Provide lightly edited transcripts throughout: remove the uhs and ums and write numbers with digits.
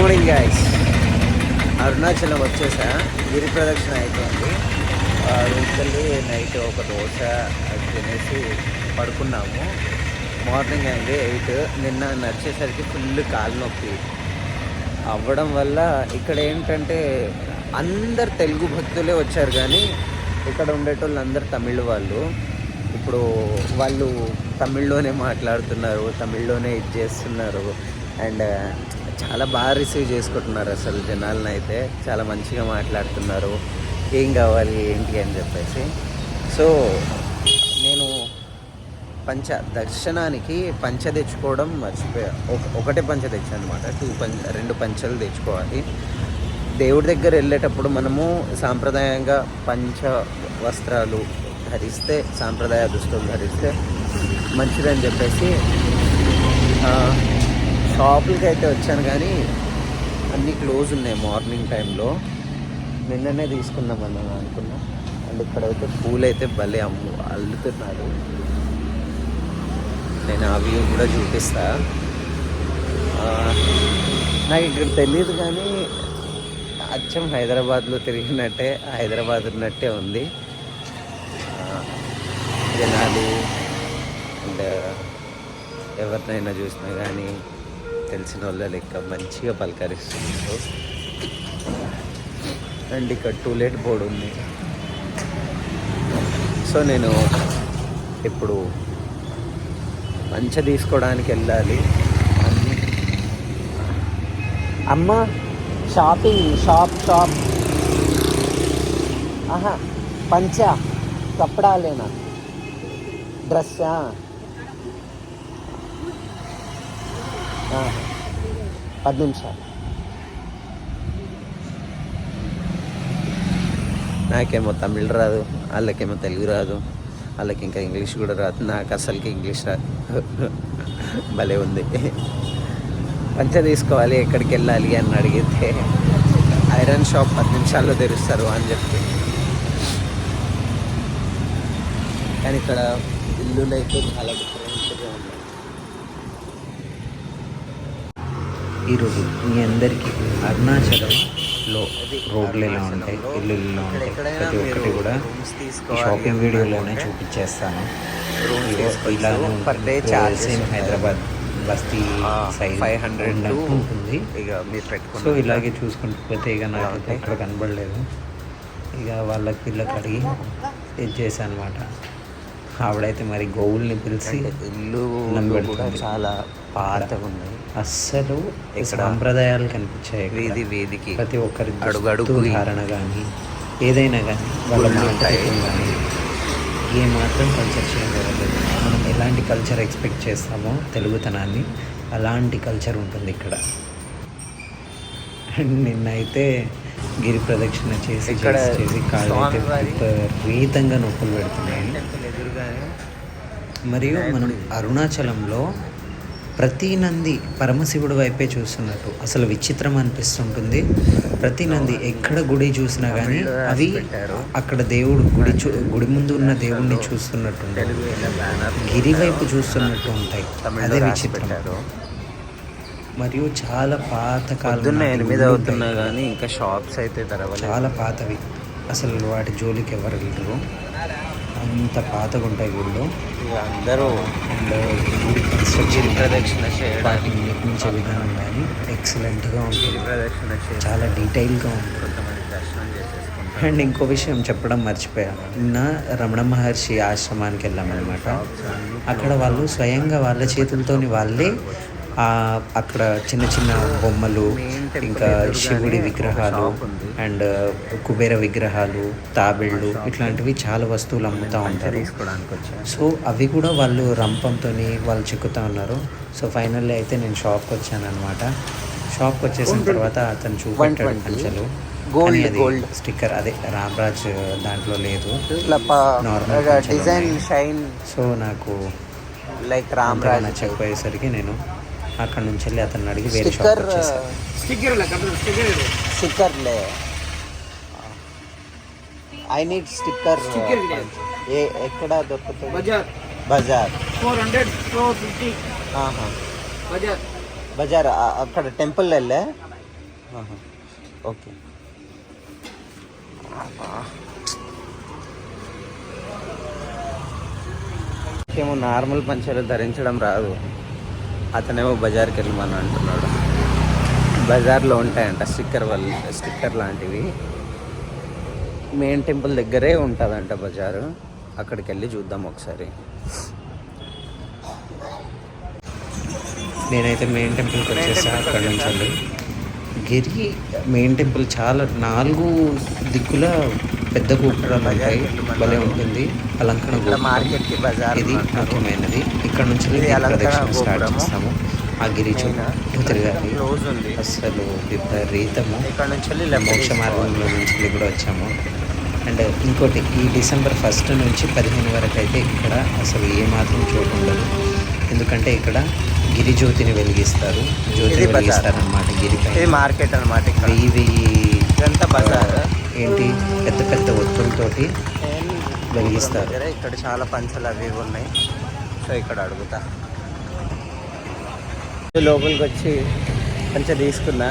Morning guys, Arunachalam వచ్చేసా. గిరి ప్రదక్షిణ అయిపోయింది. రూమ్కెళ్ళి నైట్ ఒక దోశ అది తినేసి పడుకున్నాము. మార్నింగ్ అయింది 8. నిన్న నడిచేసరికి ఫుల్ కాలు నొప్పి అవ్వడం వల్ల ఇక్కడ ఏంటంటే అందరు తెలుగు భక్తులే వచ్చారు, కానీ ఇక్కడ ఉండేటోళ్ళు అందరు తమిళ్ వాళ్ళు. ఇప్పుడు వాళ్ళు తమిళ్లోనే మాట్లాడుతున్నారు, తమిళ్లోనే ఇది చేస్తున్నారు. అండ్ చాలా బాగా రిసీవ్ చేసుకుంటున్నారు. అసలు జనాలను అయితే చాలా మంచిగా మాట్లాడుతున్నారు, ఏం కావాలి ఏంటి అని చెప్పేసి. సో నేను దర్శనానికి పంచ తెచ్చుకోవడం మర్చిపోయా. ఒకటే పంచ తెచ్చాను అనమాట. 2 పంచలు తెచ్చుకోవాలి. దేవుడి దగ్గర వెళ్ళేటప్పుడు మనము సాంప్రదాయంగా పంచ వస్త్రాలు ధరిస్తే, సాంప్రదాయ దుస్తులు ధరిస్తే మంచిదని చెప్పేసి షాపులకి అయితే వచ్చాను, కానీ అన్నీ క్లోజ్ ఉన్నాయి మార్నింగ్ టైంలో. నిన్ననే తీసుకుందామని అనుకున్నా. అండ్ ఇక్కడైతే పూలు అయితే భలే అల్లుతున్నారు. నేను ఆ వ్యూ కూడా చూపిస్తా. నాకు ఇక్కడ తెలియదు, కానీ అచ్చం హైదరాబాద్లో తిరిగినట్టే, హైదరాబాద్ ఉన్నట్టే ఉంది. జనాలు అండ్ ఎవరినైనా చూసినా కానీ తెలిసిన వాళ్ళ లెక్క మంచిగా పలకరిస్తున్నారు. అండ్ ఇక్కడ టూలెట్ బోర్డు ఉంది. సో నేను ఇప్పుడు మంచ తీసుకోవడానికి వెళ్ళాలి. అమ్మ షాపింగ్ షాప్ పంచ కప్పడాలేనా డ్రెస్సా? 10 నిమిషాలు. నాకేమో తమిళ్ రాదు, వాళ్ళకేమో తెలుగు రాదు, వాళ్ళకి ఇంకా ఇంగ్లీష్ కూడా రాదు, నాకు అసలుకి ఇంగ్లీష్ రాదు. భలే ఉంది. పంచ తీసుకోవాలి, ఎక్కడికి వెళ్ళాలి అని అడిగితే ఐరన్ షాప్ 10 నిమిషాల్లో తెరుస్తారు అని చెప్పి. కానీ ఇక్కడ ఇల్లులు అయితే చాలా డిఫరెంట్గా ఉన్నాయి. ఈరోజు మీ అందరికీ అరుణాచలంలో రోడ్లు ఎలా ఉంటాయి, ఇల్లు ఎలా ఉంటాయి, ప్రతి ఒక్కటి కూడా షాపింగ్ వీడియోలోనే చూపించేస్తాను. సేమ్ హైదరాబాద్ బస్తీ సైజ్ 500 ఉంటుంది. ఇక మీరు పెట్టుకుని సో ఇలాగే చూసుకుంటూ పోతే ఇక నాకు ఎక్కడ కనబడలేదు. ఇక వాళ్ళకి పిల్లకి అడిగి ఇది చేశాను అనమాట. ఆవిడైతే మరి గోవుల్ని పిలిచి ఇల్లు చాలా పాతగా ఉన్నాయి. అస్సలు సాంప్రదాయాలు కనిపించాయి. వీధికి ప్రతి ఒక్కరి అడుగు ధారణ కానీ ఏదైనా కానీ వాళ్ళ మాట్లాడటం కానీ ఏమాత్రం కల్చర్ చేంజ్ అవ్వలేదు. మనం ఎలాంటి కల్చర్ ఎక్స్పెక్ట్ చేస్తామో తెలుగుతనాన్ని, అలాంటి కల్చర్ ఉంటుంది ఇక్కడ. అండ్ నిన్నైతే గిరి ప్రదక్షిణ చేసి కాళ్ళు అయితే విపరీతంగా నొప్పులు పెడుతున్నాయి. మరియు మనం అరుణాచలంలో ప్రతి నంది పరమశివుడు వైపే చూస్తున్నట్టు అసలు విచిత్రం అనిపిస్తుంటుంది. ప్రతి నంది ఎక్కడ గుడి చూసినా కానీ అవి అక్కడ దేవుడు గుడి ముందు ఉన్న దేవుడిని చూస్తున్నట్టు, గిరి వైపు చూస్తున్నట్టు ఉంటాయి. అదే విచిత్రం. మరియు చాలా పాతకాలం 8 అవుతున్నా కానీ ఇంకా షాప్స్ అయితే చాలా పాతవి. అసలు వాటి జోలికి ఎవరు వెళ్ళరు, అంత పాతగా ఉంటాయి గుళ్ళు. అందరూ గుడి కన్స్ట్రక్షన్ ప్రదక్షిణ చేయడానికి నిర్మించే విధానం కానీ ఎక్సలెంట్గా ఉంటుంది. చాలా డీటెయిల్గా ఉంటుంది. అండ్ ఇంకో విషయం చెప్పడం మర్చిపోయా. నిన్న రమణ మహర్షి ఆశ్రమానికి వెళ్ళామన్నమాట. అక్కడ వాళ్ళు స్వయంగా వాళ్ళ చేతులతోని వాళ్ళే అక్కడ చిన్న చిన్న బొమ్మలు, ఇంకా శివుడి విగ్రహాలు అండ్ కుబేర విగ్రహాలు, తాబేళ్ళు, ఇట్లాంటివి చాలా వస్తువులు అమ్ముతూ ఉంటారు. సో అవి కూడా వాళ్ళు రంపంతో వాళ్ళు చెక్కుతూ ఉన్నారు. సో ఫైనల్లీ అయితే నేను షాప్కి వచ్చాను అనమాట. షాప్కి వచ్చేసిన తర్వాత అతను చూపెట్టాడు పంచలు. గోల్డ్ స్టిక్కర్, అదే రామ్రాజ్ దాంట్లో లేదు, నార్మల్ డిజైన్ షైన్. సో నాకు లైక్ రామ్రాజ్ నచ్చకపోయేసరికి నేను అక్కడ నుంచి వెళ్ళి అతను అడిగి వేరే షాప్ స్టిక్కర్లే ఐ నీడ్ స్టిక్కర్. ఎక్కడ దొరుకుతుంది? బజార్ 400 450 బజార్. అక్కడ టెంపుల్ వెళ్ళే ఓకే. ఏమో నార్మల్ పంచలు ధరించడం రాదు, అతనేమో బజార్కి వెళ్ళమని అంటున్నాడు. బజార్లో ఉంటాయంట స్టిక్కర్ లాంటివి. మెయిన్ టెంపుల్ దగ్గరే ఉంటుందంట బజారు, అక్కడికి వెళ్ళి చూద్దాం ఒకసారి. నేనైతే మెయిన్ టెంపుల్కి వచ్చేసాను. అక్కడ నుంచి వెళ్ళి గిరి మెయిన్ టెంపుల్ చాలా 4 దిక్కుల పెద్ద గోపురాలు ఉంటాయి, భలే ఉంటుంది. అలంకరణ గోపురం మార్కెట్కి బజార్ ఇది ముఖ్యమైనది. ఇక్కడ నుంచి ప్రదక్షిణ స్టార్ట్ చేస్తాము. ఆ గిరి చుట్టూ తిరగాలి, అసలు విపరీతము. ఇక్కడ నుంచి మోక్ష మార్గంలో నుంచి కూడా వచ్చాము. అండ్ ఇంకోటి, ఈ డిసెంబర్ 1 నుంచి 15 వరకు అయితే ఇక్కడ అసలు ఏమాత్రం చోటు ఉండదు. ఎందుకంటే ఇక్కడ గిరి జ్యోతిని వెలిగిస్తారు, అన్నమాట. గిరిపై మార్కెట్ అనమాట. ఇదంతా బజార్ ఏంటి, పెద్ద పెద్ద ఒత్తులతోటి వెలిగిస్తారు. ఇక్కడ చాలా పంచలు అవి ఉన్నాయి. సో ఇక్కడ అడుగుతా, లోపలికి వచ్చి పంచ తీసుకున్నా.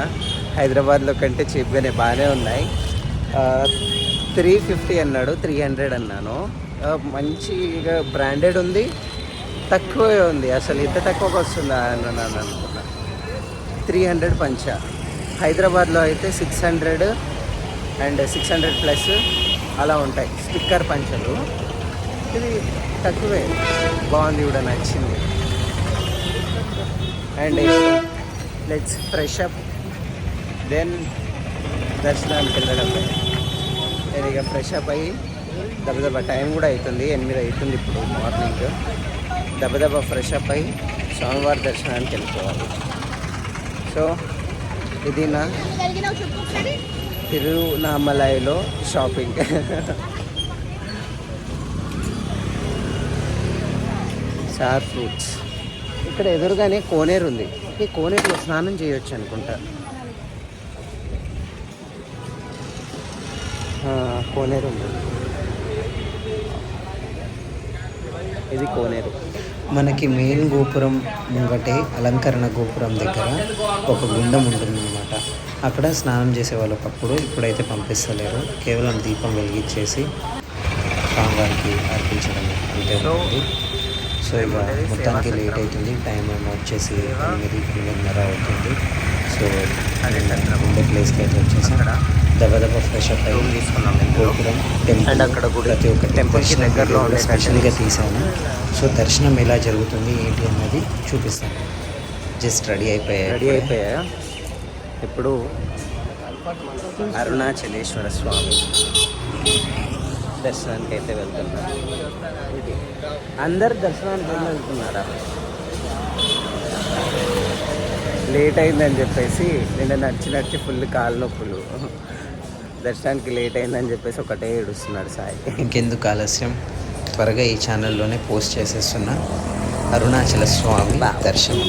హైదరాబాద్లో కంటే చీప్గానే బాగానే ఉన్నాయి. 350 అన్నాడు, 300 అన్నాను. మంచిగా బ్రాండెడ్ ఉంది, తక్కువే ఉంది. అసలు ఇంత తక్కువగా వస్తుందా అని అనుకున్నా. 300 పంచ. హైదరాబాద్లో అయితే 600 అండ్ 600+ అలా ఉంటాయి స్టిక్కర్ పంచలు. ఇది తక్కువే, బాగుంది కూడా, నచ్చింది. And let's fresh up, then దర్శనానికి వెళ్ళడమే. నేను ఇక ఫ్రెష్ అప్ అయ్యి దెబ్బ టైం కూడా అవుతుంది, 8 అవుతుంది ఇప్పుడు మార్నింగ్. దెబ్బ ఫ్రెష్ అప్ అయ్యి స్వామివారి దర్శనానికి వెళ్ళిపోవాలి. సో ఇది నా తిరువన్నామలైలో షాపింగ్. Star fruits. ఇక్కడ ఎదురుగానే కోనేరు ఉంది. ఈ కోనేరులో స్నానం చేయొచ్చు అనుకుంటా. కోనేరు ఉంది, ఇది కోనేరు. మనకి మెయిన్ గోపురం ముంగటే అలంకరణ గోపురం దగ్గర ఒక గుండం ఉంటుందన్నమాట. అక్కడ స్నానం చేసేవాళ్ళు ఒకప్పుడు, ఇప్పుడైతే పంపిస్తలేరు. కేవలం దీపం వెలిగించేసి స్వామివారికి అర్పించడం అంతే ఉంటుంది. సో ఇక మొత్తానికి లేట్ అవుతుంది. టైం ఏమో వచ్చేసి 8-8:30 అవుతుంది. సో ఉండే ప్లేస్కి అయితే వచ్చేసాం. దెబ్బ ఫ్రెష్ అప్ అయ్యి తీసుకున్నాం. గోపురం టెంపుల్ అక్కడ ప్రతి ఒక్క టెంపుల్కి దగ్గరలో స్పెషల్గా తీసాను. సో దర్శనం ఎలా జరుగుతుంది ఏంటి అన్నది చూపిస్తాను. జస్ట్ రెడీ అయిపోయా. ఇప్పుడు అరుణాచలేశ్వర స్వామి దర్శనానికి అయితే వెళ్తున్నారు. అందరు దర్శనానికి వెళ్తున్నారా? లేట్ అయిందని చెప్పేసి నిన్న నడిచి ఫుల్ కాళ్ళ నొప్పులు. దర్శనానికి లేట్ అయిందని చెప్పేసి ఒకటే ఏడుస్తున్నాడు సాయి. ఇంకెందుకు ఆలస్యం, త్వరగా ఈ ఛానల్లోనే పోస్ట్ చేసేస్తున్నా అరుణాచల స్వామి దర్శనం.